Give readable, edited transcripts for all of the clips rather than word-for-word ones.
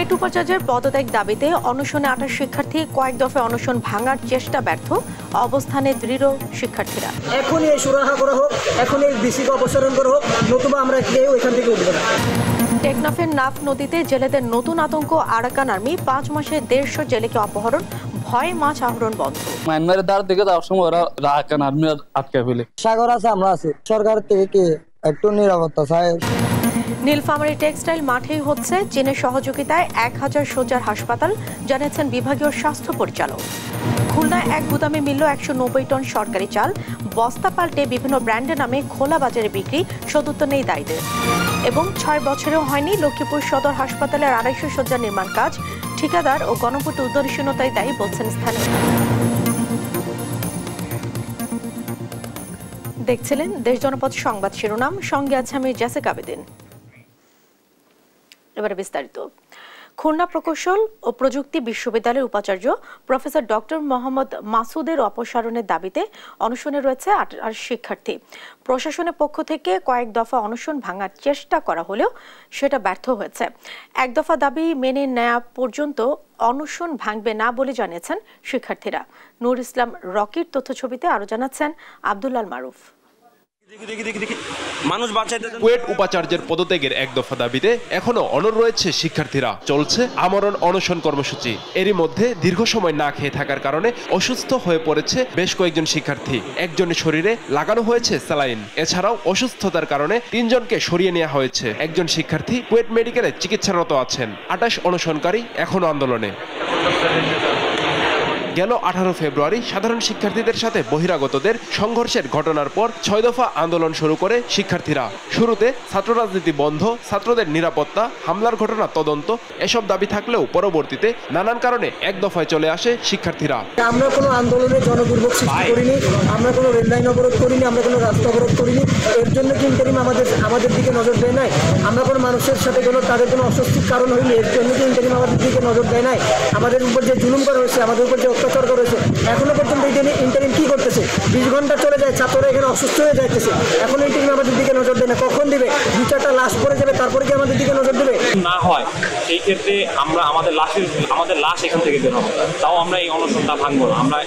কুয়েট উপাচার্যের পদত্যাগ দাবিতে অনশনে 28 শিক্ষার্থী কয়েক দফায় অনশন ভাঙার চেষ্টা ব্যর্থ, অবস্থানে দৃঢ় শিক্ষার্থীরা। এখনই এই সুরাহা করা হোক, এখনই বিসিকে অপসারণ করা হোক, নতুবা আমরা কেউ এখান থেকে উঠবো না। টেকনাফের নাফ নদীতে জেলেদের নতুন আতঙ্ক, আরাকান আর্মি 5 মাসে 150 জেলেকে অপহরণ, ভয়ে মাছ আহরণ বন্ধ। মায়ানমারের দ্বার দিকে যাওয়ার সময় ওরা আরাকান আর্মি আটকে ফেলে। সাগর আছে, আমরা আছি, সরকার থেকে কি একটু নিরাপত্তা চাই। নীলফামারী টেক্সটাইল মাঠেই হচ্ছে চীনের সহযোগিতায় 1000 শয্যার হাসপাতাল, জানিয়েছেন বিভাগীয় স্বাস্থ্য পরিচালক। খুলনায় এক গুদামে মিলল 190 টন সরকারি চাল, বস্তা পাল্টে বিভিন্ন ব্র্যান্ডের নামে খোলা বাজারে বিক্রি, সদুত্তর নেই দায়ীদের। এবং 6 বছরেও হয়নি লক্ষ্মীপুর সদর হাসপাতালের 250 শয্যা নির্মাণ কাজ, ঠিকাদার ও গণপূর্ত উদাসীনতাই দায়ী বলছেন স্থানীয়। দেখছিলেন দেশ জনপদ সংবাদ শিরোনাম, সঙ্গে আছে আমি জেসিকা আবেদিন। এবারে বিস্তারিত। খুলনা প্রকৌশল ও প্রযুক্তি বিশ্ববিদ্যালয়ের উপাচার্য প্রফেসর ডক্টর মোহাম্মদ মাসুদের অপসারণের দাবিতে অনশনে রয়েছে 28 শিক্ষার্থী। প্রশাসনের পক্ষ থেকে কয়েক দফা অনশন ভাঙার চেষ্টা করা হলেও সেটা ব্যর্থ হয়েছে। এক দফা দাবি মেনে নেওয়া পর্যন্ত অনশন ভাঙবে না বলে জানিয়েছেন শিক্ষার্থীরা। নূর ইসলাম রকির তথ্যছবিতে আরো জানাচ্ছেন আব্দুল্লাল মারুফ। কুয়েট উপাচার্যের পদত্যাগের এক দফা দাবিতে এখনো অনড় রয়েছে শিক্ষার্থীরা। চলছে আমরণ অনশন কর্মসূচি। এরই মধ্যে দীর্ঘ সময় না খেয়ে থাকার কারণে অসুস্থ হয়ে পড়েছে বেশ কয়েকজন শিক্ষার্থী। একজনের শরীরে লাগানো হয়েছে স্যালাইন। এছাড়াও অসুস্থতার কারণে 3 জনকে সরিয়ে নেওয়া হয়েছে। একজন শিক্ষার্থী কুয়েট মেডিকেলে চিকিৎসারত আছেন। 28 অনশনকারী এখনো আন্দোলনে। গেল 18 ফেব্রুয়ারি সাধারণ শিক্ষার্থীদের সাথে বহিরাগতদের সংঘর্ষের ঘটনার পর 6 দফা আন্দোলন শুরু করে শিক্ষার্থীরা। শুরুতে ছাত্র রাজনীতি বন্ধ, ছাত্রদের নিরাপত্তা, হামলার ঘটনা তদন্ত এসব দাবি থাকলেও পরবর্তীতে নানান কারণে এক দফায় চলে আসে শিক্ষার্থীরা। আমরা কোনো আন্দোলনে জনদুর্ভোগ সৃষ্টি করিনি, আমরা কোনো রেললাইন অবরোধ করিনি, আমরা কোনো রাস্তা অবরোধ করিনি। এর জন্য কি ইন্টারিম আমাদের দিকে নজর দেয় নাই? আমরা কোনো মানুষের সাথে কোনো তাদের কোনো অস্বস্তির কারণ হইলে এর জন্য কি ইন্টারিম আমাদের দিকে নজর দেয় নাই? আমাদের উপর যে জুলুম করা হয়েছে, আমাদের উপর যে অত্যাচার করেছে, এখনো পর্যন্ত ইন্টারিম কি করতেছে? 20 ঘন্টা চলে যায়, ছাত্ররা এখানে অসুস্থ হয়ে যাইতেছে, এখন ইন্টারিম আমাদের দিকে নজর দেয় না। কখন দিবে? 2-4টা লাশ পড়ে যাবে, তারপরে কি আমাদের দিকে নজর দেবে? না হয় সেই ক্ষেত্রে আমরা আমাদের লাশ এখান থেকে বের হবে, তাও আমরা এই অনশনটা ভাঙবো না। আমরা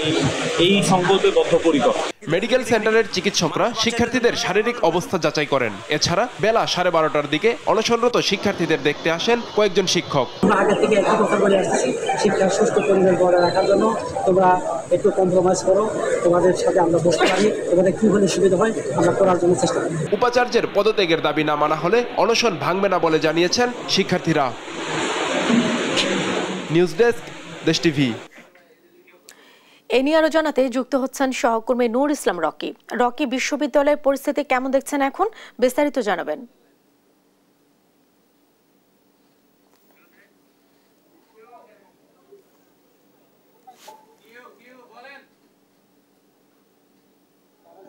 এই সংকল্পে বদ্ধপরিকর। মেডিকেল সেন্টারের চিকিৎসকরা শিক্ষার্থীদের শারীরিক অবস্থা যাচাই করেন। এছাড়া বেলা 12:30টার দিকে অনশনরত শিক্ষার্থীদের দেখতে আসেন কয়েকজন শিক্ষক। আমরা আগে থেকে একটু কথা বলে আসছি, শিক্ষার সুস্থ পরিবেশ বজায় রাখার জন্য তোমরা একটু কম্প্রোমাইজ করো, তোমাদের সাথে আমরা বসতে পারি, তোমাদের কি হলে সুবিধা হয় আমরা করার জন্য চেষ্টা করি। উপাচার্যের পদত্যাগের দাবি না মানা হলে অনশন ভাঙবে না বলে জানিয়েছেন শিক্ষার্থীরা। নিউজ ডেস্ক, দেশ টিভি। এ নিয়ে আরো জানাতে যুক্ত হচ্ছেন সহকর্মী নূর ইসলাম রকি। রকি, বিশ্ববিদ্যালয়ের পরিস্থিতি কেমন দেখছেন এখন, বিস্তারিত জানাবেন।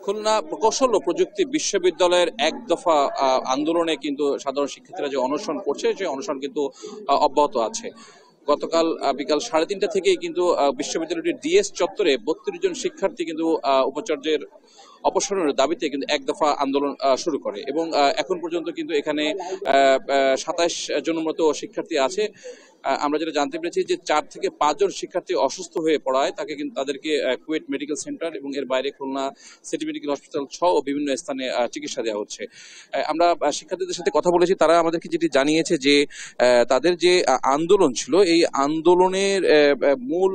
খুলনা প্রকৌশল ও প্রযুক্তি বিশ্ববিদ্যালয়ের এক দফা আন্দোলনে কিন্তু সাধারণ শিক্ষার্থীরা যে অনশন করছে, সেই অনশন কিন্তু অব্যাহত আছে। গতকাল বিকাল 3:30টা থেকেই কিন্তু বিশ্ববিদ্যালয়টির ডিএস চত্বরে 32 জন শিক্ষার্থী কিন্তু উপাচার্যের অপসারণের দাবিতে কিন্তু এক দফা আন্দোলন শুরু করে এবং এখন পর্যন্ত কিন্তু এখানে 27 জনের মতো শিক্ষার্থী আছে। আমরা যেটা জানতে পেরেছি যে 4 থেকে 5 জন শিক্ষার্থী অসুস্থ হয়ে পড়ায় তাদেরকে কুয়েট মেডিকেল সেন্টার এবং এর বাইরে খুলনা সিটি মেডিকেল হসপিটাল সহ বিভিন্ন স্থানে চিকিৎসা দেওয়া হচ্ছে। আমরা শিক্ষার্থীদের সাথে কথা বলেছি, তারা আমাদেরকে যেটি জানিয়েছে যে তাদের যে আন্দোলন ছিল, এই আন্দোলনের মূল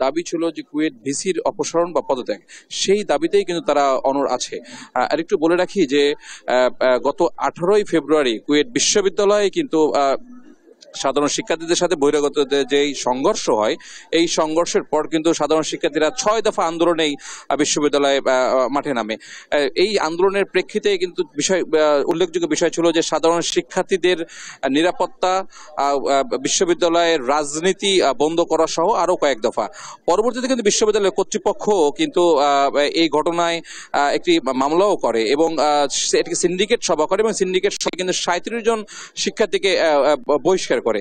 দাবি ছিল যে কুয়েট ভিসির অপসারণ বা পদত্যাগ। সেই দাবিতেই কিন্তু তারা অনড় আছে। আরেকটু বলে রাখি যে গত 18ই ফেব্রুয়ারি কুয়েট বিশ্ববিদ্যালয়ে কিন্তু সাধারণ শিক্ষার্থীদের সাথে বহিরাগতদের যে সংঘর্ষ হয়, এই সংঘর্ষের পর কিন্তু সাধারণ শিক্ষার্থীরা 6 দফা আন্দোলনেই বিশ্ববিদ্যালয়ে মাঠে নামে। এই আন্দোলনের প্রেক্ষিতে কিন্তু উল্লেখযোগ্য বিষয় ছিল যে সাধারণ শিক্ষার্থীদের নিরাপত্তা, বিশ্ববিদ্যালয়ের রাজনীতি বন্ধ করা সহ আরো কয়েক দফা। পরবর্তীতে কিন্তু বিশ্ববিদ্যালয়ের কর্তৃপক্ষ কিন্তু এই ঘটনায় একটি মামলাও করে এবং এটিকে সিন্ডিকেট সভা করে এবং সিন্ডিকেট সভা কিন্তু 37 জন শিক্ষার্থীকে বহিষ্কার বহিষ্কার করে।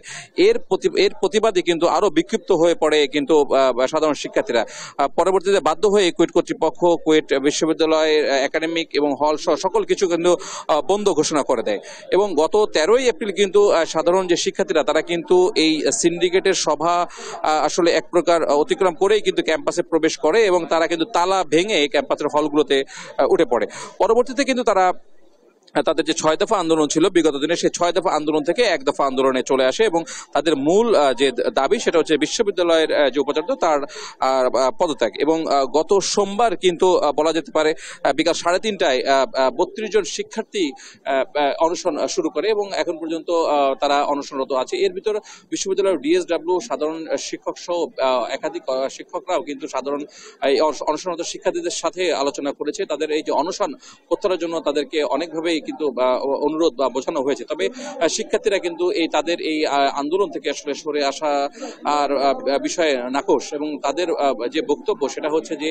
এর প্রতিবাদে কিন্তু আরো বিক্ষিপ্ত হয়ে পড়ে কিন্তু সাধারণ শিক্ষার্থীরা। পরবর্তীতে বাধ্য হয়ে কুয়েট কর্তৃপক্ষ কুয়েট বিশ্ববিদ্যালয়ের একাডেমিক এবং হল সহ সকল কিছু কিন্তু বন্ধ ঘোষণা করে দেয়। এবং গত 13ই এপ্রিল কিন্তু সাধারণ যে শিক্ষার্থীরা তারা কিন্তু এই সিন্ডিকেটের সভা আসলে এক প্রকার অতিক্রম করেই কিন্তু ক্যাম্পাসে প্রবেশ করে এবং তারা কিন্তু তালা ভেঙে ক্যাম্পাসের হলগুলোতে উঠে পড়ে। পরবর্তীতে কিন্তু তাদের যে 6 দফা আন্দোলন ছিল বিগত দিনে, সেই 6 দফা আন্দোলন থেকে 1 দফা আন্দোলনে চলে আসে এবং তাদের মূল যে দাবি সেটা হচ্ছে বিশ্ববিদ্যালয়ের যে উপাচার্য তার পদত্যাগ। এবং গত সোমবার কিন্তু বলা যেতে পারে বিকাল 3:30টায় 32 জন শিক্ষার্থী অনশন শুরু করে এবং এখন পর্যন্ত তারা অনশনরত আছে। এর ভিতর বিশ্ববিদ্যালয়ের ডিএসডব্লিউ সাধারণ শিক্ষক সহ একাধিক শিক্ষকরাও কিন্তু সাধারণ অনশনরত শিক্ষার্থীদের সাথে আলোচনা করেছে। তাদের এই যে অনশন প্রত্যাহারের জন্য তাদেরকে অনেকভাবে কিন্তু অনুরোধ বা বোঝানো হয়েছে। তবে শিক্ষার্থীরা কিন্তু তাদের এই আন্দোলন থেকে আসলে সরে আসা আর বিষয়ে নাকশ এবং তাদের যে বক্তব্য সেটা হচ্ছে যে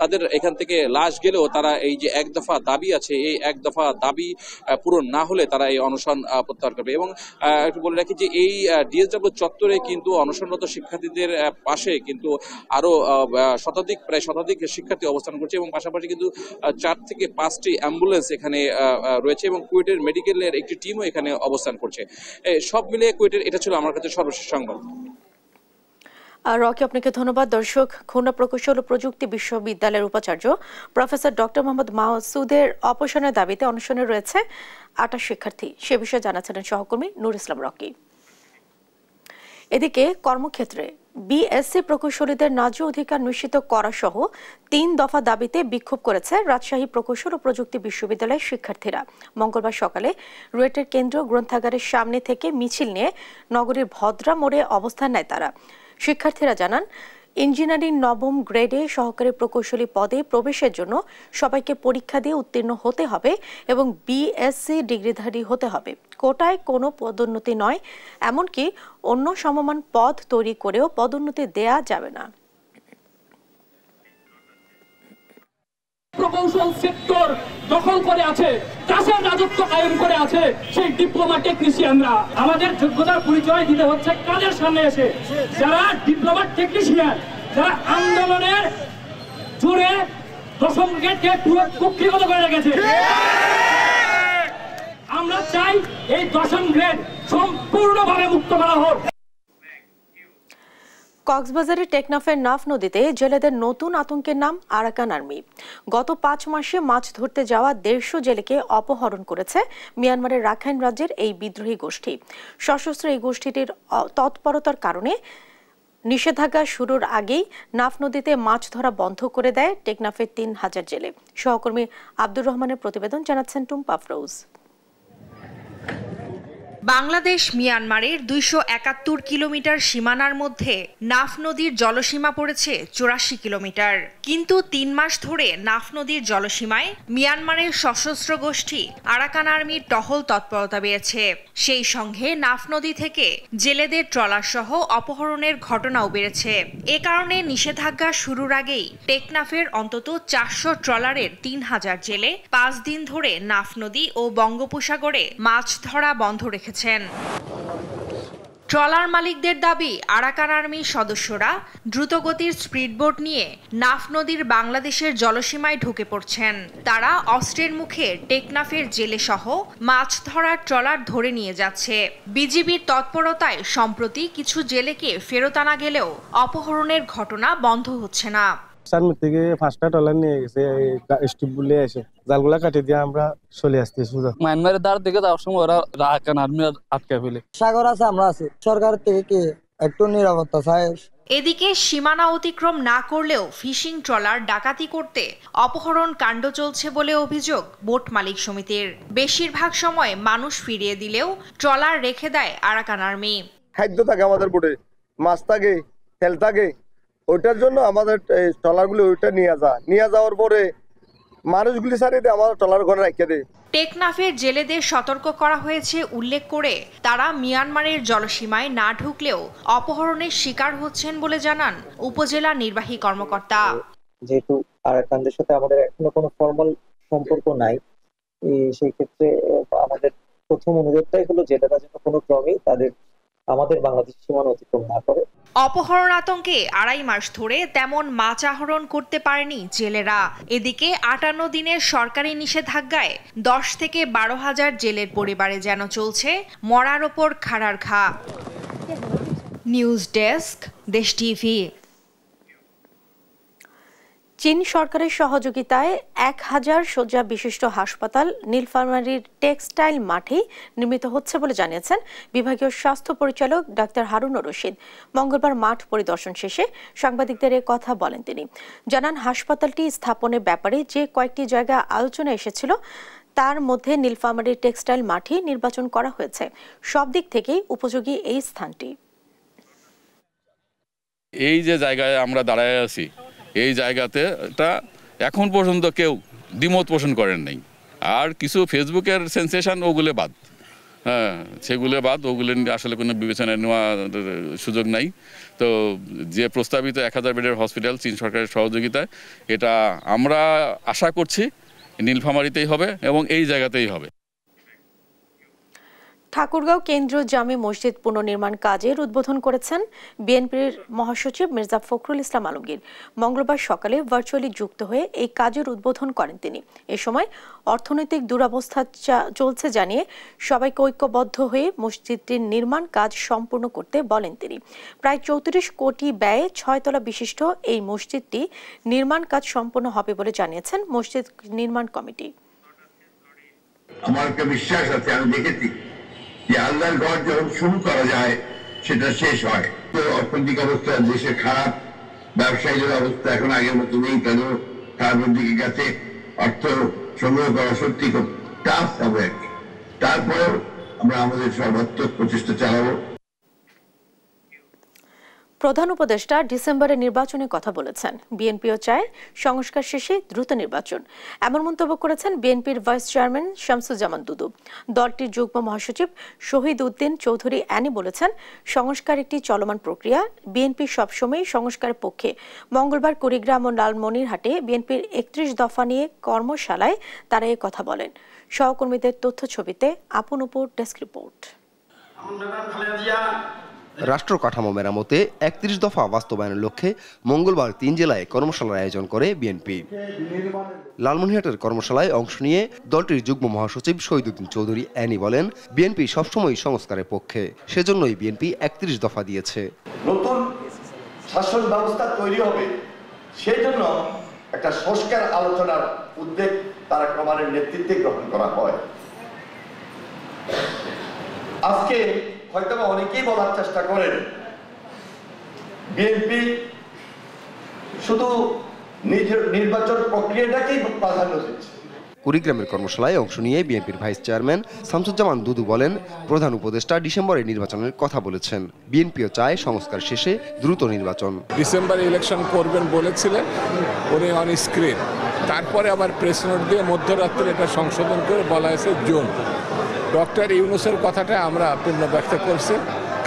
তাদের এখান থেকে লাশ গেলেও তারা এই যে 1 দফা দাবি আছে এই 1 দফা দাবি পূরণ না হলে তারা এই অনশন প্রত্যাহার করবে। এবং একটু বলে রাখি যে এই ডিএসডব্লিউ চত্বরে কিন্তু অনশনরত শিক্ষার্থীদের পাশে কিন্তু আরো প্রায় শতাধিক শিক্ষার্থী অবস্থান করছে এবং পাশাপাশি কিন্তু 4 থেকে 5টি অ্যাম্বুলেন্স এখানে রয়েছে এবং কুয়েটের মেডিকেলের একটি টিমও এখানে অবস্থান করছে। সব মিলিয়ে কুয়েটের এটা ছিল আমার কাছে সর্বশেষ সংবাদ। রকি, আপনাকে ধন্যবাদ। দর্শক, খুলনা প্রকৌশল ও প্রযুক্তি বিশ্ববিদ্যালয়ের উপাচার্য প্রফেসর ডক্টর মোহাম্মদ মাসুদের অপসারণের দাবিতে অনশনে রয়েছে 28 শিক্ষার্থী। সে বিষয়ে জানাচ্ছিলেন সহকর্মী নুর ইসলাম রকি। এদিকে কর্মক্ষেত্রে বিএসসি প্রকৌশলীদের ন্যায্য অধিকার নিশ্চিত করা সহ 3 দফা দাবিতে বিক্ষোভ করেছে রাজশাহী প্রকৌশল ও প্রযুক্তি বিশ্ববিদ্যালয়ের শিক্ষার্থীরা। মঙ্গলবার সকালে রুয়েটের কেন্দ্রীয় গ্রন্থাগারের সামনে থেকে মিছিল নিয়ে নগরীর ভদ্রা মোড়ে অবস্থান নেয় তারা। শিক্ষার্থীরা জানান, ইঞ্জিনিয়ারিং 9ম গ্রেডে সহকারী প্রকৌশলী পদে প্রবেশের জন্য সবাইকে পরীক্ষা দিয়ে উত্তীর্ণ হতে হবে এবং বিএসসি ডিগ্রিধারী হতে হবে। কোটায় কোনো পদোন্নতি নয়, এমনকি অন্য সমমান পদ তৈরি করেও পদোন্নতি দেয়া যাবে না। প্রকৌশল সেক্টর দখল করে আছে, চাষের রাজত্ব কায়েম করে আছে সেই ডিপ্লোমা টেকনিশিয়ানরা। আমাদের যোগ্যতার পরিচয় দিতে হচ্ছে কাদের সামনে এসে? যারা ডিপ্লোমা টেকনিশিয়ান, যারা আন্দোলনের জোরে 10ম গ্রেডকে পুরো কক্ষিগত করে রেখেছে। আমরা চাই এই 10ম গ্রেড সম্পূর্ণভাবে মুক্ত করা হোক। কক্সবাজারের টেকনাফের নাফ নদীতে জেলেদের নতুন আতঙ্কের নাম আরাকান আর্মি। গত 5 মাসে মাছ ধরতে যাওয়া 150 জেলেকে অপহরণ করেছে মিয়ানমারের রাখাইন রাজ্যের এই বিদ্রোহী গোষ্ঠী। সশস্ত্র এই গোষ্ঠীটির তৎপরতার কারণে নিষেধাজ্ঞা শুরুর আগেই নাফ নদীতে মাছ ধরা বন্ধ করে দেয় টেকনাফের 3000 জেলে। সহকর্মী আব্দুর রহমানের প্রতিবেদন, জানাচ্ছেন টুম্পা ফরোজ। বাংলাদেশ মিয়ানমারের 271 কিলোমিটার সীমানার মধ্যে নাফ নদীর জলসীমা পড়েছে 84 কিলোমিটার। কিন্তু 3 মাস ধরে নাফ নদীর জলসীমায় মিয়ানমারের সশস্ত্র গোষ্ঠী আরাকান আর্মির টহল তৎপরতা বেড়েছে। সেই সঙ্গে নাফ নদী থেকে জেলেদের ট্রলার সহ অপহরণের ঘটনাও বেড়েছে। এ কারণে নিষেধাজ্ঞা শুরুর আগেই টেকনাফের অন্তত 400 ট্রলারের 3000 জেলে 5 দিন ধরে নাফ নদী ও বঙ্গোপসাগরে মাছ ধরা বন্ধ রেখেছে। ট্রলার মালিকদের দাবি, আরাকান আর্মির সদস্যরা দ্রুতগতির স্পিডবোট নিয়ে নাফ নদীর বাংলাদেশের জলসীমায় ঢুকে পড়ছেন। তারা অস্ত্রের মুখে টেকনাফের জেলে সহ মাছ ধরার ট্রলার ধরে নিয়ে যাচ্ছে। বিজিবির তৎপরতায় সম্প্রতি কিছু জেলেকে ফেরত আনা গেলেও অপহরণের ঘটনা বন্ধ হচ্ছে না। সামনে থেকে 5টা ট্রলার নিয়ে গেছে, স্টিপ বলে এসে জালগুলা কাটে দিয়ে আমরা চলে আসতেছি সোজা। মায়ানমারের দ্বার দিকে যাওয়ার সময় ওরা রাখাইন আর্মি আটকে ফেলে। সাগর আছে, আমরা আছি, সরকার থেকে কি একটু নিরাপত্তা চাই। এদিকে সীমানা অতিক্রম না করলেও ফিশিং ট্রলার ডাকাতি করতে অপহরণ কাণ্ড চলছে বলে অভিযোগ বোট মালিক সমিতির। বেশিরভাগ সময় মানুষ ফিরিয়ে দিলেও ট্রলার রেখে দেয় আরাকান আর্মি। খাদ্য থাকে আমাদের বোটে, মাছ থাকে, তেল থাকে, ওইটার জন্য আমাদের ট্রলারগুলো ওইটা নিয়ে যাওয়ার পরে মানুষগুলি সারিয়ে দিয়ে আমাদের ট্রলার ঘরে রেখে দেয়। টেকনাফের জেলেদের সতর্ক করা হয়েছে উল্লেখ করে তারা মিয়ানমারের জলসীমায় না ঢুকলেও অপহরণের শিকার হচ্ছেন বলে জানান উপজেলা নির্বাহী কর্মকর্তা। যেহেতু আরাকানদের সাথে আমাদের এখনো কোনো ফর্মাল সম্পর্ক নাই, সেই ক্ষেত্রে আমাদের প্রথম অনুরোধটাই হলো জেলেরা যেন কোনো ক্রমেই তাদের আমাদের বাংলাদেশ সীমানা অতিক্রম না করে। অপহরণ আতঙ্কে 2.5 মাস ধরে তেমন মাছ আহরণ করতে পারেনি জেলেরা। এদিকে 58 দিনের সরকারি নিষেধাজ্ঞায় 10 থেকে 12,000 জেলের পরিবারে যেন চলছে মরার ওপর খাড়ার ঘা। নিউজ ডেস্ক, দেশ টিভি। চীন সরকারের সহযোগিতায় 1000 শয্যা বিশিষ্ট হাসপাতাল নীলফামারীর টেক্সটাইল মাঠে নির্মিত হচ্ছে বলে জানিয়েছেন বিভাগীয় স্বাস্থ্য পরিচালক ডাক্তার হারুনুর রশিদ। মঙ্গলবার মাঠ পরিদর্শন শেষে সাংবাদিকদের এ কথা বলেন তিনি। জানান, হাসপাতালটি স্থাপনের ব্যাপারে যে কয়েকটি জায়গা আলোচনা এসেছিল তার মধ্যে নীলফামারীর টেক্সটাইল মাঠে নির্বাচন করা হয়েছে। সব দিক থেকেই উপযোগী এই স্থানটি। এই যে জায়গায় আমরা দাঁড়ায় আছি, এই জায়গাতে এখন পর্যন্ত কেউ দ্বিমত পোষণ করেন নাই। আর কিছু ফেসবুকের সেন্সেশন ওগুলো বাদ, সেগুলো বাদ, ওগুলো আসলে কোনো বিবেচনায় নেওয়া সুযোগ নাই। তো যে প্রস্তাবিত 1000 বেডের হসপিটাল চীন সরকারের সহযোগিতায়, এটা আমরা আশা করছি নীলফামারীতেই হবে এবং এই জায়গাতেই হবে। ঠাকুরগাঁও কেন্দ্রীয় জামে মসজিদ পুনর্নির্মাণ কাজের উদ্বোধন করেছেন বিএনপির মহাসচিব মির্জা ফখরুল ইসলাম আলমগীর। মঙ্গলবার সকালে ভার্চুয়ালি যুক্ত হয়ে এই কাজের উদ্বোধন করেন তিনি। এ সময় অর্থনৈতিক দুরবস্থা চলছে জানিয়ে সবাইকে ঐক্যবদ্ধ হয়ে মসজিদটির নির্মাণ কাজ সম্পূর্ণ করতে বলেন তিনি। প্রায় 34 কোটি ব্যয়ে 6 তলা বিশিষ্ট এই মসজিদটি নির্মাণ কাজ সম্পূর্ণ হবে বলে জানিয়েছেন মসজিদ নির্মাণ কমিটি। আমার একটা বিশ্বাস আছে, আমি দেখেছি যে আল্লাহর ঘর যখন শুরু করা যায় সেটা শেষ হয়। তো অর্থনৈতিক অবস্থা দেশের খারাপ, ব্যবসায়ীদের অবস্থা এখন আগের মতো নেই, তাদের খারাপের দিকে গেছে, অর্থ সংগ্রহ করা সত্যি খুব টাফ হবে। তারপরেও আমরা আমাদের সর্বাত্মক প্রচেষ্টা চালাবো। প্রধান উপদেষ্টা ডিসেম্বরে নির্বাচনের কথা বলেছেন। বিএনপিও চায় সংস্কার শেষে দ্রুত নির্বাচন, এমন মন্তব্য করেছেন বিএনপির ভাইস চেয়ারম্যান শামসুজ্জামান দুদু। দলটির যুগ্ম মহাসচিব শহীদ উদ্দিন চৌধুরী অ্যানি বলেছেন, সংস্কার একটি চলমান প্রক্রিয়া, বিএনপি সবসময় সংস্কারের পক্ষে। মঙ্গলবার কুড়িগ্রাম ও লালমনিরহাটে বিএনপির 31 দফা নিয়ে কর্মশালায় তারা এ কথা বলেন। সহকর্মীদের তথ্য ছবিতে আপন উপর ডেস্ক রিপোর্ট। রাষ্ট্র কাঠামো মেরামতে 31 দফা বাস্তবায়নের লক্ষ্যে মঙ্গলবার 3 জেলায় কর্মশালার আয়োজন করে বিএনপি। লালমনিরহাটের কর্মশালায় অংশ নিয়ে দলটির যুগ্ম মহাসচিব শহীদ উদ্দিন চৌধুরী অ্যানি বলেন, বিএনপি সবসময় সংস্কারের পক্ষে, সেজন্যই বিএনপি 31 দফা দিয়েছে। নতুন শাসন ব্যবস্থা তৈরি হবে, সেই জন্য একটা সংস্কার আলোচনার উদ্যোগ তারেক রহমানের নেতৃত্বে গ্রহণ করা হয়। আজকে হয়তো অনেকেই বলার চেষ্টা করেন বিএনপি শুধু নির্বাচন প্রক্রিয়াটাকেই প্রাধান্য দিচ্ছে। কুড়িগ্রামের কর্মশালায় অংশ নিয়ে বিএনপির ভাইস চেয়ারম্যান শামসুজ্জামান দুদু বলেন, প্রধান উপদেষ্টা ডিসেম্বরে নির্বাচনের কথা বলেছেন। বিএনপিও চায় সংস্কার শেষে দ্রুত নির্বাচন। ডিসেম্বরে ইলেকশন করবেন বলেছিলেন উনি অন স্ক্রিন, তারপরে আবার প্রেস নোট দিয়ে মধ্যরাত্রে এটা সংশোধন করে বলা হয়েছে জুন। ডক্টর ইউনূসের কথাটা আমরা পূর্ণ ব্যক্ত করছি,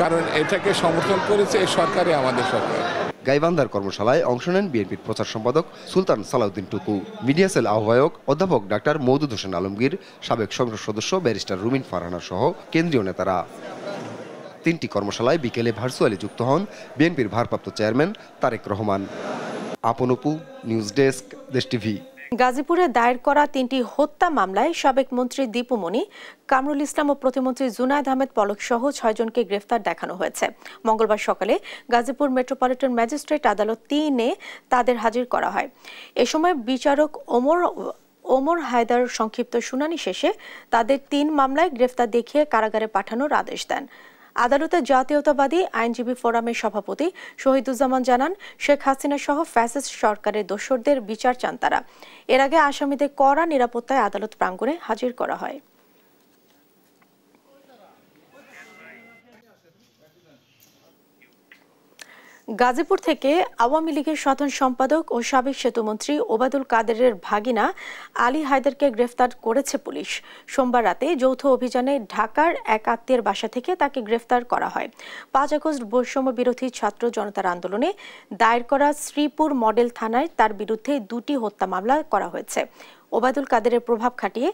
কারণ এটাকে সমর্থন করেছে এই সরকারই আমাদের সরকার। গাইবান্ধার কর্মশালায় অংশ নেন বিএনপির প্রচার সম্পাদক সুলতান সালাউদ্দিন টুকু, মিডিয়া সেল আহ্বায়ক অধ্যাপক ডাক্তার মওদুদ হোসেন আলমগীর, সাবেক সংসদ সদস্য ব্যারিস্টার রুমিন ফারহানা সহ কেন্দ্রীয় নেতারা। 3টি কর্মশালায় বিকেলে ভার্চুয়ালি যুক্ত হন বিএনপির ভারপ্রাপ্ত চেয়ারম্যান তারেক রহমান। আপন উপু, নিউজ ডেস্ক, দেশ টিভি। গাজীপুরে দায়ের করা 3টি হত্যা মামলায় সাবেক মন্ত্রী দীপু মনি, কামরুল ইসলাম ও প্রতিমন্ত্রী জুনায়েদ আহমেদ পলক সহ 6 জনকে গ্রেফতার দেখানো হয়েছে। মঙ্গলবার সকালে গাজীপুর মেট্রোপলিটন ম্যাজিস্ট্রেট আদালত 3-এ তাদের হাজির করা হয়। এ সময় বিচারক ওমর হায়দার সংক্ষিপ্ত শুনানি শেষে তাদের 3 মামলায় গ্রেফতার দেখিয়ে কারাগারে পাঠানোর আদেশ দেন। আদালতে জাতীয়তাবাদী আইনজীবী ফোরামের সভাপতি শহীদুজ্জামান জানান, শেখ হাসিনা সহ ফ্যাসিস্ট সরকারের দোসরদের বিচার চান তারা। এর আগে আসামিদের কড়া নিরাপত্তায় আদালত প্রাঙ্গণে হাজির করা হয়। গাজীপুর থেকে আওয়ামী লীগের সাধারণ সম্পাদক ও সাবেক সেতুমন্ত্রী ওবায়দুল কাদেরের ভাগিনা আলী হায়দারকে গ্রেফতার করেছে পুলিশ। সোমবার রাতে যৌথ অভিযানে ঢাকার এক আত্মীয়ের বাসা থেকে তাকে গ্রেফতার করা হয়। 5 আগস্ট বৈষম্য বিরোধী ছাত্র জনতার আন্দোলনে দায়ের করা শ্রীপুর মডেল থানায় তার বিরুদ্ধে 2টি হত্যা মামলা করা হয়েছে। ওবায়দুল কাদেরের প্রভাব খাটিয়ে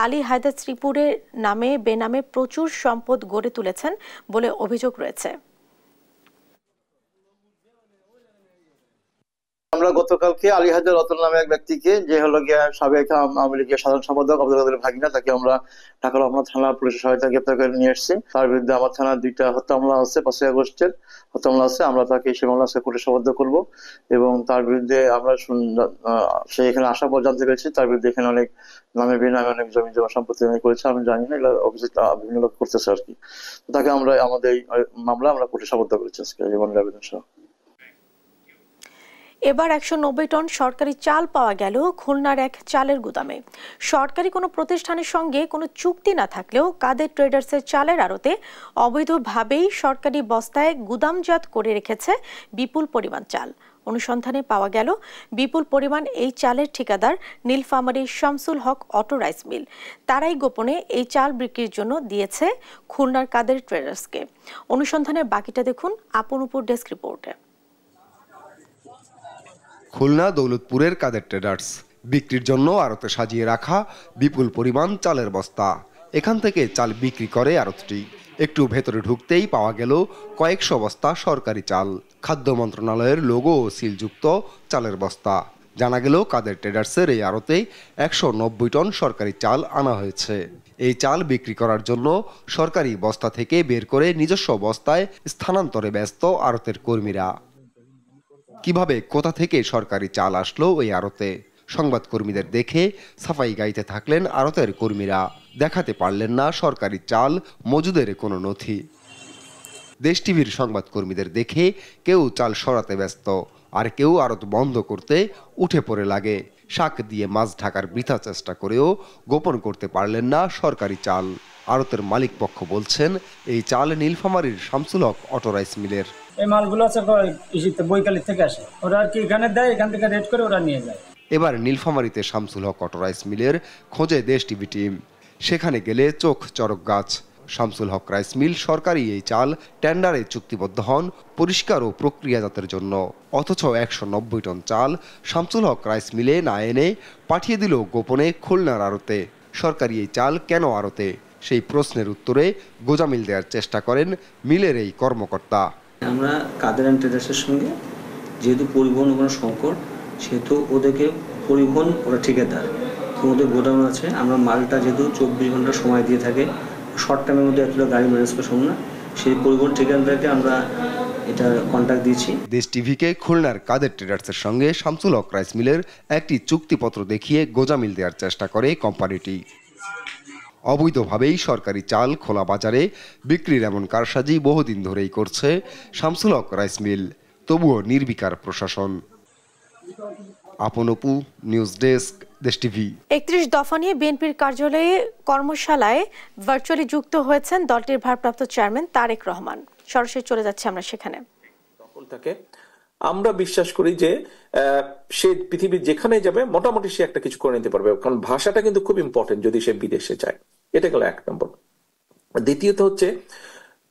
আলী হায়দার শ্রীপুরের নামে বেনামে প্রচুর সম্পদ গড়ে তুলেছেন বলে অভিযোগ রয়েছে। আমরা গতকালকে আলী হায়দার রতন নামে এক ব্যক্তিকে, যে হলো গিয়া সাবেক আওয়ামী লীগের সাধারণ সম্পাদক আব্দুল কাদের ভাগিনা, তাকে আমরা ঢাকা রমনা থানা পুলিশের সহায়তা গ্রেপ্তার করে নিয়ে এসেছি। তার বিরুদ্ধে আমার থানার 2টা হত্যা মামলা আছে, 5 আগস্টের হত্যা মামলা আছে। আমরা তাকে সেই মামলা কোর্টে সোপর্দ করব এবং তার বিরুদ্ধে আমরা সে এখানে আসা পর জানতে পেরেছি তার বিরুদ্ধে এখানে অনেক নামে বেনামে অনেক জমি জমা সম্পত্তি করেছে। আমি জানি না, এগুলো অফিসে বিভিন্ন লোক করতেছে আর কি। তাকে আমরা আমাদের মামলা আমরা কোর্টে সোপর্দ করেছি আজকে রিমান্ডের আবেদন সহ। এবার 190 টন সরকারি চাল পাওয়া গেল খুলনার এক চালের গুদামে। সরকারি কোনো প্রতিষ্ঠানের সঙ্গে কোনো চুক্তি না থাকলেও কাদের ট্রেডার্সের চালের আড়তে অবৈধভাবেই সরকারি বস্তায় গুদামজাত করে রেখেছে বিপুল পরিমাণ চাল। অনুসন্ধানে পাওয়া গেল বিপুল পরিমাণ এই চালের ঠিকাদার নীলফামারীর শামসুল হক অটো রাইস মিল। তারাই গোপনে এই চাল বিক্রির জন্য দিয়েছে খুলনার কাদের ট্রেডার্সকে। অনুসন্ধানের বাকিটা দেখুন আপনপুর ডেস্ক রিপোর্টে। খুলনা দৌলতপুরের কাদের ট্রেডার্স, বিক্রির জন্য আড়তে সাজিয়ে রাখা বিপুল পরিমাণ চালের বস্তা। এখান থেকে চাল বিক্রি করে আড়তটি। একটু ভেতরে ঢুকতেই পাওয়া গেল কয়েকশো বস্তা সরকারি চাল, খাদ্য মন্ত্রণালয়ের লোগো ও সিলযুক্ত চালের বস্তা। জানা গেল কাদের ট্রেডার্সের এই আড়তে 190 টন সরকারি চাল আনা হয়েছে। এই চাল বিক্রি করার জন্য সরকারি বস্তা থেকে বের করে নিজস্ব বস্তায় স্থানান্তরে ব্যস্ত আড়তের কর্মীরা। কিভাবে কোথা থেকে সরকারি চাল আসলো ওই আড়তে, সংবাদকর্মীদের দেখে সাফাই গাইতে থাকলেন আড়তের কর্মীরা। দেখাতে পারলেন না সরকারি চাল মজুদের কোনো নথি। দেশ টিভির সংবাদকর্মীদের দেখে কেউ চাল সরাতে ব্যস্ত, আর কেউ আড়ত বন্ধ করতে উঠে পড়ে লাগে। শাক দিয়ে মাছ ঢাকার বৃথা চেষ্টা করেও গোপন করতে পারলেন না সরকারি চাল। আড়তের মালিক পক্ষ বলছেন এই চাল নীলফামারীর শামসুল হক অটো রাইস মিলের। এই মালগুলো আছে বৈকালিক থেকে আসে, ওরা আর কি এখানে দেয়, এখান থেকে রেড করে ওরা নিয়ে যায়। এবার নীলফামারীতে শামসুল হক অটো রাইস মিলের খোঁজে দেশ টিভি টিম। সেখানে গেলে চোখ চরক গাছ। শামসুল হক রাইস মিল সরকারি এই চাল টেন্ডারে চুক্তিবদ্ধ হন পরিষ্কার ও প্রক্রিয়াজাতের জন্য, অথচ 190 টন চাল শামসুল হক রাইস মিলে না এনে পাঠিয়ে দিল গোপনে খুলনার আড়তে। সরকারি এই চাল কেন আড়তে, সেই প্রশ্নের উত্তরে গোজামিল দেওয়ার চেষ্টা করেন মিলের এই কর্মকর্তা। আমরা কাদের অ্যান্ড ট্রেডার্সের সঙ্গে যেহেতু পরিবহন কোনো সংকট, সেহেতু ওদেরকে পরিবহন ওরা ঠিকাদার, তো ওদের গোডাউন আছে। আমরা মালটা যেহেতু 24 ঘন্টা সময় দিয়ে থাকে, শর্ট টাইমের মধ্যে এতটা গাড়ি ম্যানেজ করা সম্ভব না, সেই পরিবহন ঠিকাদারকে আমরা এটা কন্ট্যাক্ট দিয়েছি। দেশ টিভিকে খুলনার কাদের ট্রেডার্সের সঙ্গে শামসুল হক রাইস মিলের একটি চুক্তিপত্র দেখিয়ে গোজামিল দেওয়ার চেষ্টা করে কোম্পানিটি। অবৈধভাবেই সরকারি চাল খোলা বাজারে বিক্রির এমন কারসাজি বহুদিন ধরেই করছে শামসুল হক রাইস মিল, তবুও নির্বিকার প্রশাসন। আপনপু, নিউজ ডেস্ক, দেশ টিভি। 31 দফা নিয়ে বিএনপির কার্যালয়ে কর্মশালায় ভার্চুয়ালি যুক্ত হয়েছেন দলটির ভারপ্রাপ্ত চেয়ারম্যান তারেক রহমান। সরাসরি চলে যাচ্ছে আমরা সেখানে। আমরা বিশ্বাস করি যে সে পৃথিবীর যেখানে যাবে মোটামুটি সে একটা কিছু করে নিতে পারবে, কারণ ভাষাটা কিন্তু খুব ইম্পর্টেন্ট যদি সে বিদেশে যায়। এটা গেল 1 নম্বর। দ্বিতীয়ত হচ্ছে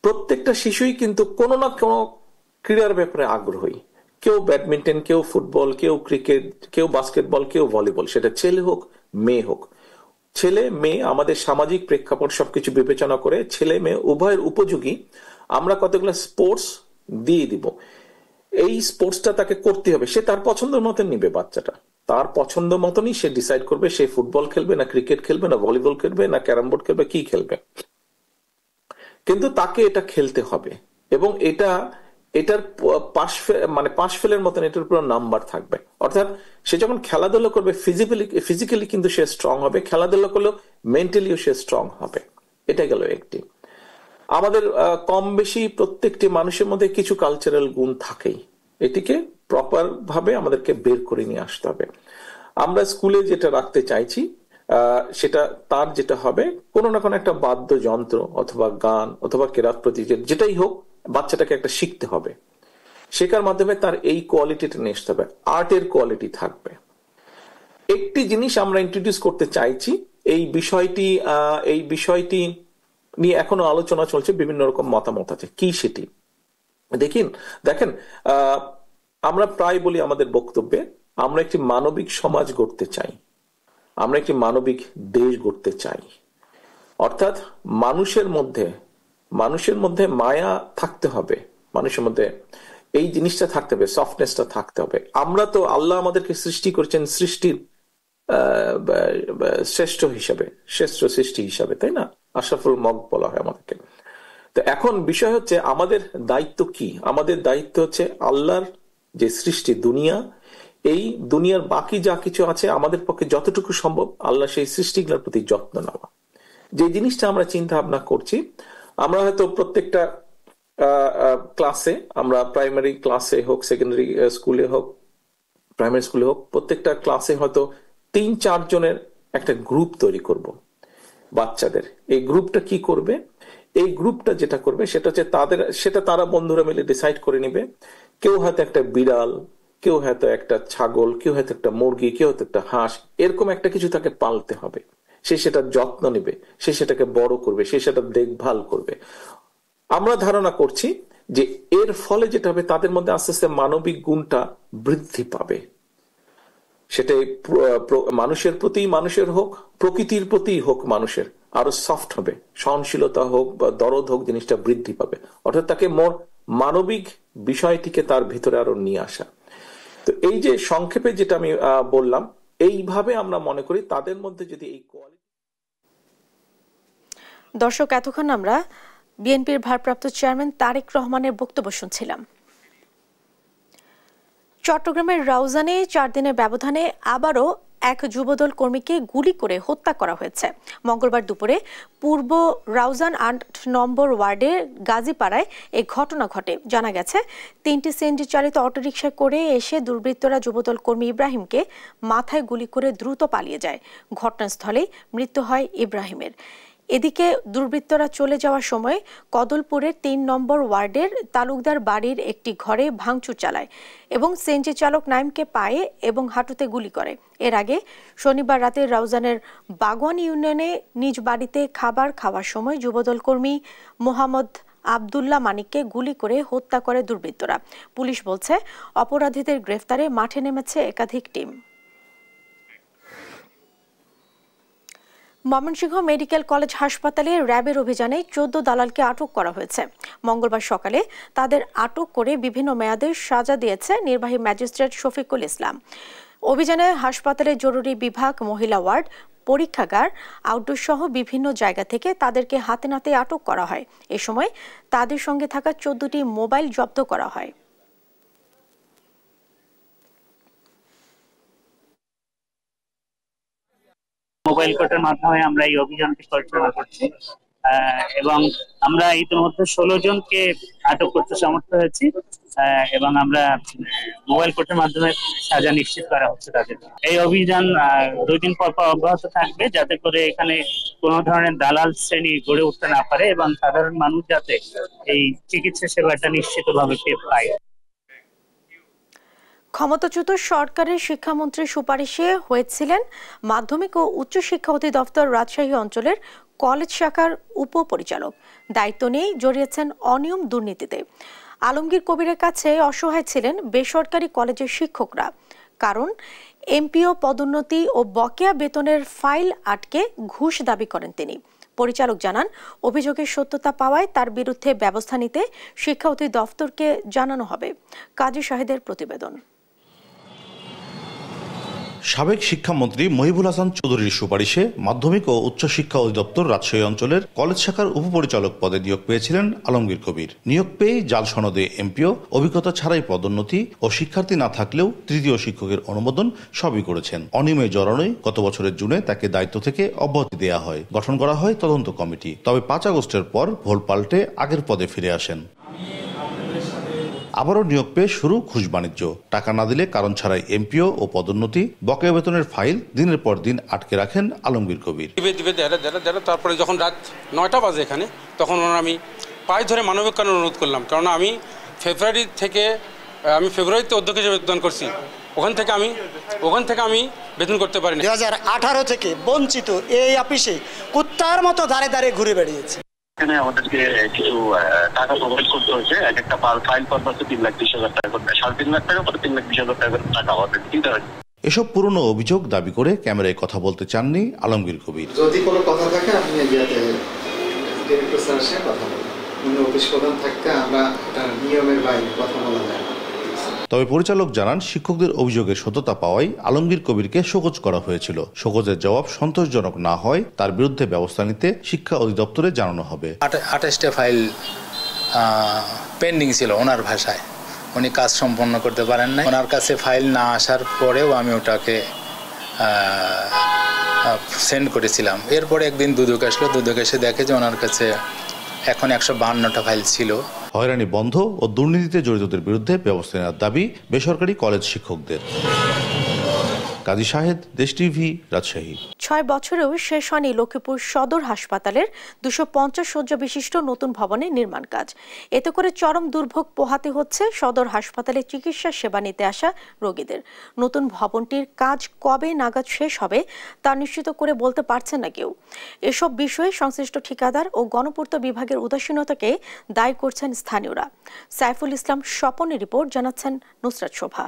প্রত্যেকটা শিশুই কিন্তু কোনো না কোনো ক্রীড়ার ব্যাপারে আগ্রহী। কেউ ব্যাডমিন্টন, কেউ ফুটবল, কেউ ক্রিকেট, কেউ বাস্কেটবল, কেউ ভলিবল, সেটা ছেলে হোক মেয়ে হোক। ছেলে মেয়ে আমাদের সামাজিক প্রেক্ষাপট সবকিছু বিবেচনা করে ছেলে মেয়ে উভয়ের উপযোগী আমরা কতগুলো স্পোর্টস দিয়ে দিব। এই স্পোর্টসটা তাকে করতে হবে, সে তার পছন্দের মতন নিবে। বাচ্চাটা তার পছন্দ মতনই সে ডিসাইড করবে সে ফুটবল খেলবে না ক্রিকেট খেলবে না ভলিবল খেলবে না ক্যারাম বোর্ড খেলবে, কি খেলবে, কিন্তু তাকে এটা খেলতে হবে। এবং এটার পাশ ফেলের মতন এটার পুরো নাম্বার থাকবে। অর্থাৎ সে যখন খেলাধুলা করবে ফিজিক্যালি কিন্তু সে স্ট্রং হবে, খেলাধুলা করলেও মেন্টালিও সে স্ট্রং হবে। এটা গেল একটি। আমাদের কম বেশি প্রত্যেকটি মানুষের মধ্যে কিছু কালচারাল গুণ থাকেই, এটিকে প্রপার ভাবে আমাদেরকে বের করে নিয়ে আসতে হবে। আমরা স্কুলে যেটা রাখতে চাইছি সেটা তার যেটা হবে কোনো না কোনো একটা বাদ্যযন্ত্র অথবা গান অথবা কেরাত প্রতিযোগিতা যেটাই হোক, বাচ্চাটাকে একটা শিখতে হবে। শেখার মাধ্যমে তার এই কোয়ালিটিটা নিয়ে আসতে হবে, আর্টের কোয়ালিটি থাকবে। একটি জিনিস আমরা ইন্ট্রোডিউস করতে চাইছি, এই বিষয়টি নিয়ে এখনো আলোচনা চলছে, বিভিন্ন রকম মতামত আছে, কি সেটি দেখেন আমরা প্রায় বলি আমাদের বক্তব্যে, আমরা একটি মানবিক সমাজ গড়তে চাই, আমরা একটি মানবিক দেশ গড়তে চাই। অর্থাৎ মানুষের মধ্যে মায়া থাকতে হবে, মানুষের মধ্যে এই জিনিসটা থাকতে হবে, সফটনেসটা থাকতে হবে। আমরা তো আল্লাহ আমাদেরকে সৃষ্টি করেছেন সৃষ্টির শ্রেষ্ঠ সৃষ্টি হিসাবে, তাই না? আশরাফুল মগ বলা হয় আমাদেরকে। তো এখন বিষয় হচ্ছে আমাদের দায়িত্ব কি? আমাদের দায়িত্ব হচ্ছে আল্লাহর যে সৃষ্টি দুনিয়া, এই দুনিয়ার বাকি যা কিছু আছে আমাদের পক্ষে যতটুকু সম্ভব আল্লাহ সেই সৃষ্টিগুলোর প্রতি যত্ন নেওয়া। যে জিনিসটা আমরা চিন্তা ভাবনা করছি, আমরা হয়তো প্রত্যেকটা ক্লাসে, আমরা প্রাইমারি ক্লাসে হোক, সেকেন্ডারি স্কুলে হোক, প্রাইমারি স্কুলে হোক, প্রত্যেকটা ক্লাসে হয়তো 3-4 জনের একটা গ্রুপ তৈরি করব বাচ্চাদের। এই গ্রুপটা কি করবে? এই গ্রুপটা যেটা করবে সেটা হচ্ছে তারা বন্ধুরা মিলে ডিসাইড করে নিবে, কেউ হয়তো একটা বিড়াল, কেউ হয়তো একটা ছাগল, কেউ হয়তো একটা মুরগি, কেউ হয়তো একটা হাঁস, এরকম একটা কিছু তাকে পালতে হবে। সে সেটা যত্ন নেবে, সে সেটাকে বড় করবে, সে সেটা দেখভাল করবে। আমরা ধারণা করছি যে এর ফলে যেটা হবে, তাদের মধ্যে আস্তে আস্তে মানবিক গুণটা বৃদ্ধি পাবে। সেটাই মানুষের প্রতি মানুষের হোক, প্রকৃতির প্রতি হোক, মানুষের আরো সফট হবে, সহনশীলতা হোক বা দরদ হোক, জিনিসটা বৃদ্ধি পাবে। অর্থাৎ তাকে মানবিক বিষয়টিকে তার ভিতরে আরো নিয়ে আসা। তো এই যে সংক্ষেপে যেটা আমি বললাম, এইভাবে আমরা মনে করি তাদের মধ্যে যদি এই কোয়ালিটি। দর্শক, এতক্ষণ আমরা বিএনপির ভারপ্রাপ্ত চেয়ারম্যান তারেক রহমানের বক্তব্য শুনছিলাম। চট্টগ্রামের রাউজানে 4 দিনের ব্যবধানে আবারও এক যুবদল কর্মীকে গুলি করে হত্যা করা হয়েছে। মঙ্গলবার দুপুরে পূর্ব রাউজান 8 নম্বর ওয়ার্ডের গাজীপাড়ায় এই ঘটনা ঘটে। জানা গেছে 3টি সিএনজি চালিত অটোরিকশা করে এসে দুর্বৃত্তরা যুবদল কর্মী ইব্রাহিমকে মাথায় গুলি করে দ্রুত পালিয়ে যায়। ঘটনাস্থলেই মৃত্যু হয় ইব্রাহিমের। এদিকে দুর্বৃত্তরা চলে যাওয়ার সময় কদলপুরের 3 নম্বর ওয়ার্ডের তালুকদার বাড়ির একটি ঘরে ভাঙচুর চালায় এবং সিএনজি চালক নাইমকে পায়ে এবং হাঁটুতে গুলি করে। এর আগে শনিবার রাতে রাউজানের বাগওয়ান ইউনিয়নে নিজ বাড়িতে খাবার খাওয়ার সময় যুবদল কর্মী মোহাম্মদ আব্দুল্লাহ মানিককে গুলি করে হত্যা করে দুর্বৃত্তরা। পুলিশ বলছে অপরাধীদের গ্রেফতারে মাঠে নেমেছে একাধিক টিম। ময়মনসিংহ মেডিকেল কলেজ হাসপাতালে র্যাবের অভিযানে 14 দালালকে আটক করা হয়েছে। মঙ্গলবার সকালে তাদের আটক করে বিভিন্ন মেয়াদে সাজা দিয়েছে নির্বাহী ম্যাজিস্ট্রেট শফিকুল ইসলাম। অভিযানে হাসপাতালের জরুরি বিভাগ, মহিলা ওয়ার্ড, পরীক্ষাগার, আউটডোর সহ বিভিন্ন জায়গা থেকে তাদেরকে হাতে নাতে আটক করা হয়। এ সময় তাদের সঙ্গে থাকা 14টি মোবাইল জব্দ করা হয়। মোবাইল কোর্টের মাধ্যমে আমরা এই অভিযানটি পরিচালনা করছি এবং আমরা ইতিমধ্যে 16 জনকে আটক করতে সমর্থ হয়েছি এবং আমরা মোবাইল কোর্টের মাধ্যমে সাজা নিশ্চিত করা হচ্ছে তাদের। এই অভিযান 2 দিন পর অব্যাহত থাকবে, যাতে করে এখানে কোনো ধরনের দালাল শ্রেণী গড়ে উঠতে না পারে এবং সাধারণ মানুষ যাতে এই চিকিৎসা সেবাটা নিশ্চিতভাবে পায়। ক্ষমতাচ্যুত সরকারের শিক্ষামন্ত্রীর সুপারিশে হয়েছিলেন মাধ্যমিক ও উচ্চশিক্ষা অধিদপ্তর রাজশাহী অঞ্চলের কলেজ শাখার উপপরিচালক। দায়িত্ব নিয়েই জড়িয়েছেন অনিয়ম দুর্নীতিতে। আলমগীর কবিরের কাছে অসহায় ছিলেন বেসরকারি কলেজের শিক্ষকরা, কারণ এমপিও পদোন্নতি ও বকেয়া বেতনের ফাইল আটকে ঘুষ দাবি করেন তিনি। পরিচালক জানান, অভিযোগের সত্যতা পাওয়ায় তার বিরুদ্ধে ব্যবস্থা নিতে শিক্ষা অধিদপ্তরকে জানানো হবে। কাজী শাহিদের প্রতিবেদন। সাবেক শিক্ষামন্ত্রী মহিবুল হাসান চৌধুরীর সুপারিশে মাধ্যমিক ও উচ্চশিক্ষা অধিদপ্তর রাজশাহী অঞ্চলের কলেজ শাখার উপপরিচালক পদে নিয়োগ পেয়েছিলেন আলমগীর কবির। নিয়োগ পেয়ে জাল সনদে এমপিও, অভিজ্ঞতা ছাড়াই পদোন্নতি ও শিক্ষার্থী না থাকলেও তৃতীয় শিক্ষকের অনুমোদন সবই করেছেন। অনিয়মে জড়ানোয় গত বছরের জুনে তাকে দায়িত্ব থেকে অব্যাহতি দেওয়া হয়। গঠন করা হয় তদন্ত কমিটি। তবে 5 আগস্টের পর ভোল পাল্টে আগের পদে ফিরে আসেন। আবারও নিয়োগ পেয়ে শুরু ঘুষ বাণিজ্য। টাকা না দিলে কারণ ছাড়াই এমপিও ও পদোন্নতি, বকেয়া বেতনের ফাইল দিনের পর দিন আটকে রাখেন আলমগীর কবির। তারপরে যখন রাত 9টা বাজে এখানে, তখন আমি পায়ে ধরে মানবিক কারণে অনুরোধ করলাম, কারণ আমি ফেব্রুয়ারি থেকে আমি ফেব্রুয়ারিতে অধ্যক্ষ হিসেবে যোগদান করছি, ওখান থেকে আমি বেতন করতে পারিনি। 2018 থেকে বঞ্চিত এই অফিসে কুত্তার মতো দাঁড়ে দাঁড়িয়ে ঘুরে বেড়িয়েছে। এখানে আমাদেরকে কিছু টাকা প্রোভাইড করতে হয়েছে, এক একটা ফাইল পারপাসে 3,20,000 টাকা করে, 3.5 লাখ টাকা করে 3,20,000 টাকা টাকা আমাদের দিতে হয়। এসব পুরনো অভিযোগ দাবি করে ক্যামেরায় কথা বলতে চাননি আলমগীর কবির। যদি কোনো কথা থাকে আপনি ডিরেক্টর স্যারের সাথে কথা বলুন, উনি অফিস প্রধান থাকতে আমরা এটা নিয়মের বাইরে কথা বলা যায় না। তবে পরিচালক জানান, শিক্ষকদের অভিযোগের সত্যতা পাওয়ায় আলমগীর কবিরকে শোকজ করা হয়েছিল। শোকজের জবাব সন্তোষজনক না হয় তার বিরুদ্ধে ব্যবস্থা নিতে শিক্ষা অধিদপ্তরে জানানো হবে। 28টা ফাইল পেন্ডিং ছিল ওনার ভাষায়, উনি কাজ সম্পন্ন করতে পারেন না। ওনার কাছে ফাইল না আসার পরেও আমি ওটাকে সেন্ড করেছিলাম। এরপরে একদিন দুদক আসলো, দুদক এসে দেখে যে ওনার কাছে এখন 152টা ফাইল ছিল। হয়রানি বন্ধ ও দুর্নীতিতে জড়িতদের বিরুদ্ধে ব্যবস্থা নেওয়ার দাবি বেসরকারি কলেজ শিক্ষকদের। কাজী শাহেদ, দেশ টিভি, রাজশাহী। 6 বছরেও শেষ হয়নি লক্ষ্মীপুর সদর হাসপাতালের 250 শয্যা বিশিষ্ট নতুন ভবনের নির্মাণ কাজ। এতে করে চরম দুর্ভোগ পোহাতে হচ্ছে সদর হাসপাতালে চিকিৎসা সেবা নিতে আসা রোগীদের। নতুন ভবনটির কাজ কবে নাগাদ শেষ হবে তা নিশ্চিত করে বলতে পারছেন না কেউ। এসব বিষয়ে সংশ্লিষ্ট ঠিকাদার ও গণপূর্ত বিভাগের উদাসীনতাকে দায়ী করছেন স্থানীয়রা। সাইফুল ইসলাম স্বপনের রিপোর্ট, জানাচ্ছেন নুসরাত শোভা।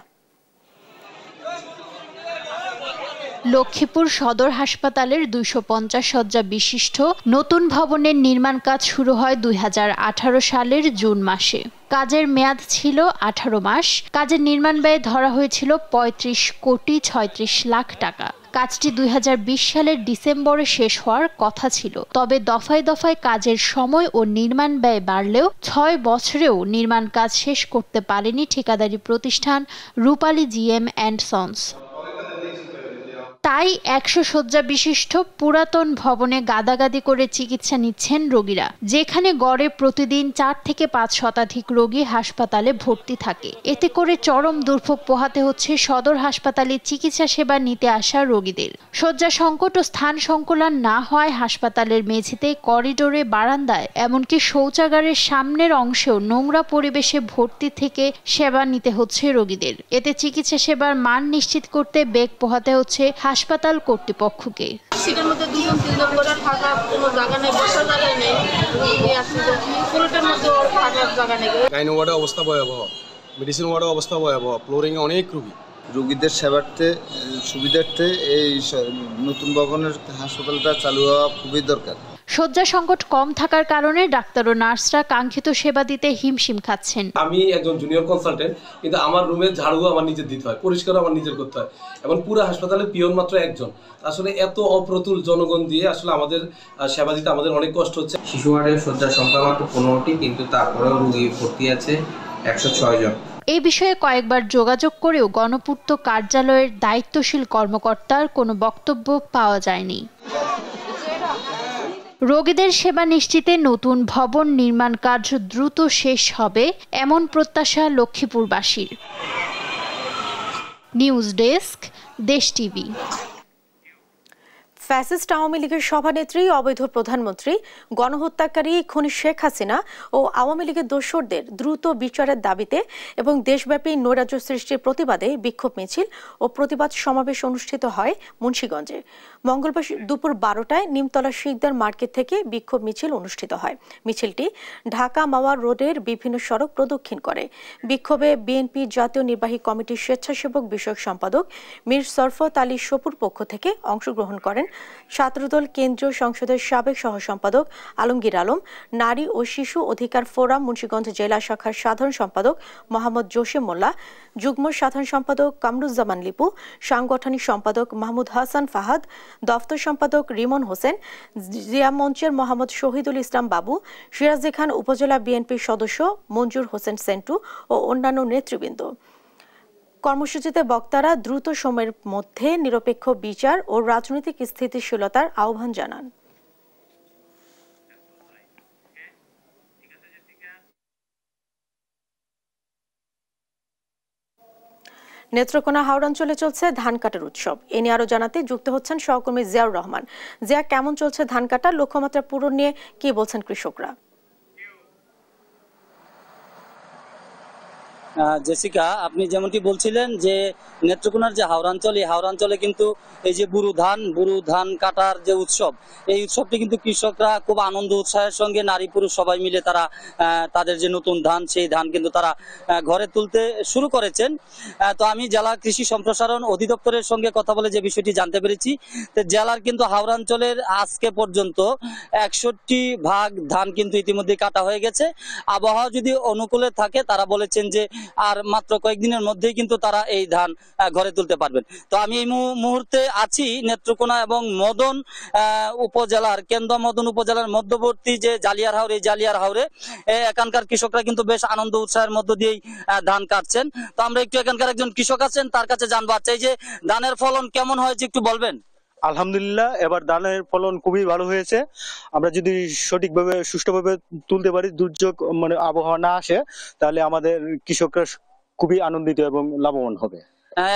লক্ষ্মীপুর সদর হাসপাতালের 250 শয্যা বিশিষ্ট নতুন ভবনের নির্মাণ কাজ শুরু হয় 2018 সালের জুন মাসে। কাজের মেয়াদ ছিল 18 মাস। কাজের নির্মাণ ব্যয় ধরা হয়েছিল 35,36,00,000 টাকা। কাজটি 2020 সালের ডিসেম্বরে শেষ হওয়ার কথা ছিল। তবে দফায় দফায় কাজের সময় ও নির্মাণ ব্যয় বাড়লেও 6 বছরেও নির্মাণ কাজ শেষ করতে পারেনি ঠিকাদারি প্রতিষ্ঠান রূপালী জিএম অ্যান্ড সন্স। তাই 100 শয্যা বিশিষ্ট পুরাতন ভবনে গাদাগাদি করে চিকিৎসা নিচ্ছেন রোগীরা, যেখানে গড়ে প্রতিদিন 4 থেকে 5 শতাধিক রোগী হাসপাতালে ভর্তি থাকে। এতে করে চরম দুর্ভোগ পোহাতে হচ্ছে সদর হাসপাতালে চিকিৎসা সেবা নিতে আসা রোগীদের। শয্যা সংকট ও স্থান সংকুলান না হয় হাসপাতালের মেঝেতে, করিডোরে, বারান্দায়, এমনকি শৌচাগারের সামনের অংশেও নোংরা পরিবেশে ভর্তি থেকে সেবা নিতে হচ্ছে রোগীদের। এতে চিকিৎসা সেবার মান নিশ্চিত করতে বেগ পোহাতে হচ্ছে হাসপাতাল কর্তৃপক্ষকে। শীতের মধ্যে 2-3 করে থাকার কোনো জায়গা নেই, বসার জায়গা নেই, পুরোটার মধ্যে থাকার জায়গা নেই। গাইনি ওয়ার্ডের অবস্থা ভয়াবহ, মেডিসিন ওয়ার্ডের অবস্থা ভয়াবহ, ফ্লোরিংয়ে অনেক রোগীদের সেবার্থে সুবিধার্থে এই নতুন ভবনের হাসপাতালটা চালু হওয়া খুবই দরকার। শয্যা সংকট কম থাকার কারণে ডাক্তার ও নার্সরা কাঙ্ক্ষিত সেবা দিতে হিমশিম খাচ্ছেন। আমি একজন জুনিয়র কনসালটেন্ট, কিন্তু আমার রুমের ঝাড়ু আমার নিজের দিতে হয়, পরিষ্কার আমার নিজের করতে হয়, এবং পুরো হাসপাতালে পিয়ন মাত্র একজন। আসলে এত অপ্রতুল জনগণ দিয়ে আসলে আমাদের সেবা দিতে আমাদের অনেক কষ্ট হচ্ছে। শিশু ওয়ার্ডের শয্যা সংখ্যা মাত্র 15টি, কিন্তু তারপরেও রোগী ভর্তি আছে 106 জন। এই বিষয়ে কয়েকবার যোগাযোগ করেও গণপূর্ত কার্যালয়ের দায়িত্বশীল কর্মকর্তার কোনো বক্তব্য পাওয়া যায়নি। রোগীদের সেবা নিশ্চিতে নতুন ভবন নির্মাণ কাজ দ্রুত শেষ হবে এমন প্রত্যাশা লক্ষ্মীপুরবাসীর। নিউজ ডেস্ক, দেশ টিভি। ফ্যাসিস্ট আওয়ামী লীগের সভানেত্রী, অবৈধ প্রধানমন্ত্রী, গণহত্যাকারী খুনি শেখ হাসিনা ও আওয়ামী লীগের দোসরদের দ্রুত বিচারের দাবিতে এবং দেশব্যাপী নৈরাজ্য সৃষ্টির প্রতিবাদে বিক্ষোভ মিছিল ও প্রতিবাদ সমাবেশ অনুষ্ঠিত হয় মুন্সিগঞ্জে। মঙ্গলবার দুপুর 12টায় নিমতলা শিকদার মার্কেট থেকে বিক্ষোভ মিছিল অনুষ্ঠিত হয়। মিছিলটি ঢাকা মাওয়া রোডের বিভিন্ন সড়ক প্রদক্ষিণ করে। বিক্ষোভে বিএনপি জাতীয় নির্বাহী কমিটির স্বেচ্ছাসেবক বিষয়ক সম্পাদক মীর শরফত আলী সপুর পক্ষ থেকে অংশগ্রহণ করেন ছাত্রদল কেন্দ্রীয় সংসদের সাবেক সহ সম্পাদক আলমগীর আলম, নারী ও শিশু অধিকার ফোরাম মুন্সিগঞ্জ জেলা শাখার সাধারণ সম্পাদক মোহাম্মদ জসিম মোল্লা, যুগ্ম সাধারণ সম্পাদক কামরুজ্জামান লিপু, সাংগঠনিক সম্পাদক মাহমুদ হাসান ফাহাদ, দফতর সম্পাদক রিমন হোসেন, জিয়া মঞ্চের মোহাম্মদ শহীদুল ইসলাম বাবু, সিরাজদি খান উপজেলা বিএনপির সদস্য মঞ্জুর হোসেন সেন্টু ও অন্যান্য নেতৃবৃন্দ। কর্মসূচিতে বক্তারা দ্রুত সময়ের মধ্যে নিরপেক্ষ বিচার ও রাজনৈতিক স্থিতিশীলতার আহ্বান জানান। নেত্রকোনা হাওড়াঞ্চলে চলছে ধান কাটার উৎসব। এ নিয়ে আরো জানাতে যুক্ত হচ্ছেন সহকর্মী জিয়াউর রহমান। জিয়া, কেমন চলছে ধান কাটা? লক্ষ্যমাত্রা পূরণ নিয়ে কি বলছেন কৃষকরা? জেসিকা, আপনি যেমনটি বলছিলেন যে নেত্রকোনার যে হাওড়াঞ্চল, এই হাওড়াঞ্চলে কিন্তু এই যে বুরু ধান কাটার যে উৎসব, এই উৎসবটি কিন্তু কৃষকরা খুব আনন্দ উৎসাহের সঙ্গে নারী পুরুষ সবাই মিলে তারা তাদের যে নতুন ধান, সেই ধান কিন্তু তারা ঘরে তুলতে শুরু করেছেন। তো আমি জেলা কৃষি সম্প্রসারণ অধিদপ্তরের সঙ্গে কথা বলে যে বিষয়টি জানতে পেরেছি, তো জেলার কিন্তু হাওড়াঞ্চলের আজকে পর্যন্ত 61% ধান কিন্তু ইতিমধ্যে কাটা হয়ে গেছে। আবহাওয়া যদি অনুকূলে থাকে তারা বলেছেন যে আর মাত্র কয়েকদিনের মধ্যেই কিন্তু তারা এই ধান ঘরে তুলতে পারবেন। তো আমি এই মুহূর্তে আছি নেত্রকোনা এবং মদন উপজেলার মদন উপজেলার মধ্যবর্তী যে জালিয়ার হাওর, এই জালিয়ার হাওরে এখানকার কৃষকরা কিন্তু বেশ আনন্দ উৎসাহের মধ্য দিয়েই ধান কাটছেন। তো আমরা একটু এখানকার একজন কৃষক আছেন, তার কাছে জানবো, আচ্ছা এই যে ধানের ফলন কেমন হয়েছে একটু বলবেন? আলহামদুলিল্লাহ, এবার ধানের ফলন খুবই ভালো হয়েছে। আমরা যদি সঠিকভাবে সুষ্ঠুভাবে তুলতে পারি, দুর্যোগ মানে আবহাওয়া না আসে, তাহলে আমাদের কৃষকরা খুবই আনন্দিত এবং লাভবান হবে।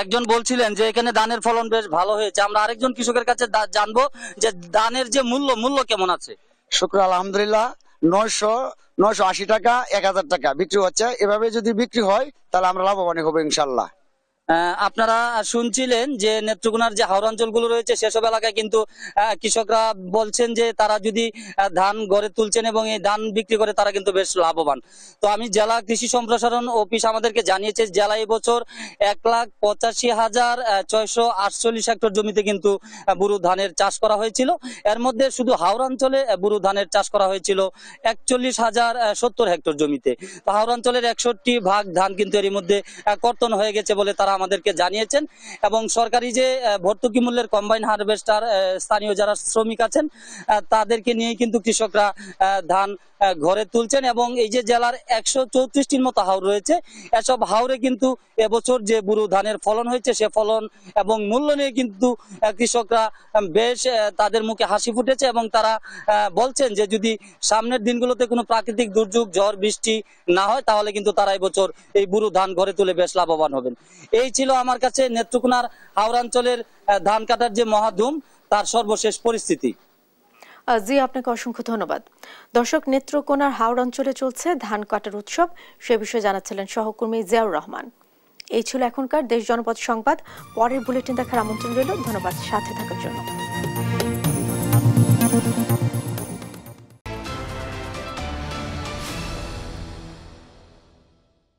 একজন বলছিলেন যে এখানে ধানের ফলন বেশ ভালো হয়েছে, আমরা আরেকজন কৃষকের কাছে জানবো যে ধানের যে মূল্য কেমন আছে। শুক্র আলহামদুলিল্লাহ, 980 টাকা 1000 টাকা বিক্রি হচ্ছে। এভাবে যদি বিক্রি হয় তাহলে আমরা লাভবান হবো ইনশাল্লাহ। আপনারা শুনছিলেন যে নেত্রকোনার যে হাওড়াঞ্চলগুলো রয়েছে সেসব এলাকায় কিন্তু কৃষকরা বলছেন যে তারা যদি ধান ঘরে তুলছেন এবং এই ধান বিক্রি করে তারা কিন্তু বেশ লাভবান। তো আমি জেলা কৃষি সম্প্রসারণ অফিস আমাদেরকে জানিয়েছে জেলা এবছর 1,85,648 হেক্টর জমিতে কিন্তু বুরু ধানের চাষ করা হয়েছিল। এর মধ্যে শুধু হাওড়াঞ্চলে বুরু ধানের চাষ করা হয়েছিল 41,070 হেক্টর জমিতে। তো হাওড়াঞ্চলের 61% ধান কিন্তু এর মধ্যে কর্তন হয়ে গেছে বলে তারা আমাদেরকে জানিয়েছেন। এবং সরকারি যে ভর্তুকি মূল্যের কম্বাইন হারভেস্টার, স্থানীয় যারা শ্রমিক আছেন তাদেরকে নিয়ে কিন্তু কৃষকরা ধান ঘরে তুলছেন। এবং এই যে জেলার 134টির মতো হাওর রয়েছে, এসব হাওরে কিন্তু এবছর যে বুরু ধানের ফলন হয়েছে সে ফলন এবং মূল্য নিয়ে কিন্তু কৃষকরা বেশ তাদের মুখে হাসি ফুটেছে এবং তারা বলছেন যে যদি সামনের দিনগুলোতে কোনো প্রাকৃতিক দুর্যোগ, ঝড় বৃষ্টি না হয় তাহলে কিন্তু তারা এবছর এই বুরু ধান ঘরে তুলে বেশ লাভবান হবেন। এই ছিল আমার কাছে নেত্রকোনার হাওড়াঞ্চলের ধান কাটার যে মহাধুম তার সর্বশেষ পরিস্থিতি। জি, আপনাকে অসংখ্য ধন্যবাদ। দর্শক, নেত্রকোনার হাওড় অঞ্চলে চলছে ধান কাটার উৎসব, সে বিষয়ে জানাচ্ছিলেন সহকর্মী জিয়াউর রহমান। এই ছিল এখনকার দেশ জনপদ সংবাদ। পরের বুলেটিন দেখার আমন্ত্রণ রইল। ধন্যবাদ সাথে থাকার জন্য।